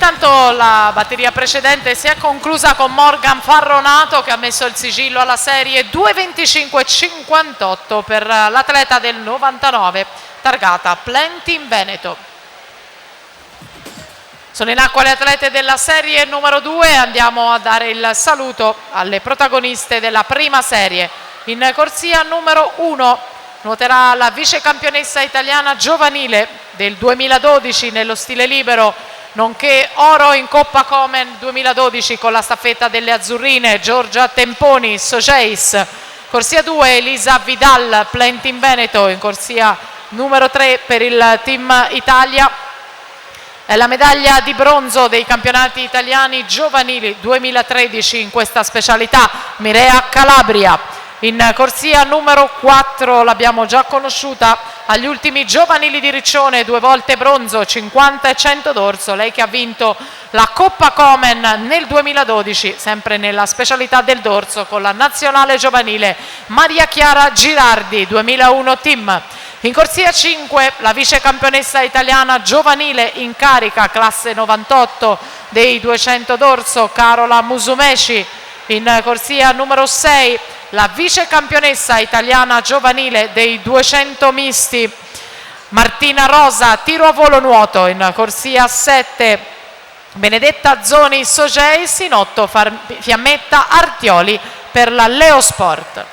intanto la batteria precedente si è conclusa con Morgan Farronato che ha messo il sigillo alla serie 2:25:58 per l'atleta del 99 targata Plenty in Veneto. Sono in acqua le atlete della serie numero 2, andiamo a dare il saluto alle protagoniste della prima serie. In corsia numero 1 nuoterà la vice campionessa italiana giovanile del 2012 nello stile libero, nonché oro in Coppa Komen 2012 con la staffetta delle azzurrine, Giorgia Temponi, Sogeis. Corsia 2 Elisa Vidal, Plenty in Veneto. In corsia numero 3 per il team Italia è la medaglia di bronzo dei campionati italiani giovanili 2013 in questa specialità, Mirea Calabria. In corsia numero 4 l'abbiamo già conosciuta agli ultimi giovanili di Riccione, 2 volte bronzo, 50 e 100 dorso, lei che ha vinto la Coppa Komen nel 2012, sempre nella specialità del dorso con la nazionale giovanile Maria Chiara Girardi, 2001 team. In corsia 5 la vice campionessa italiana giovanile in carica, classe 98 dei 200 dorso, Carola Musumeci. In corsia numero 6 la vice campionessa italiana giovanile dei 200 misti, Martina Rosa, tiro a volo nuoto. In corsia 7 Benedetta Zoni Sogeis, in 8 Fiammetta Artioli per la Leosport.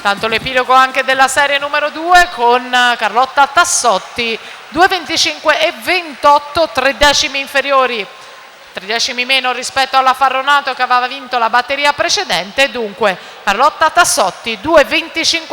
Tanto l'epilogo anche della serie numero 2 con Carlotta Tassotti, 2:25:28, 3 decimi inferiori, 3 decimi meno rispetto alla Farronato che aveva vinto la batteria precedente. Dunque Carlotta Tassotti 2:25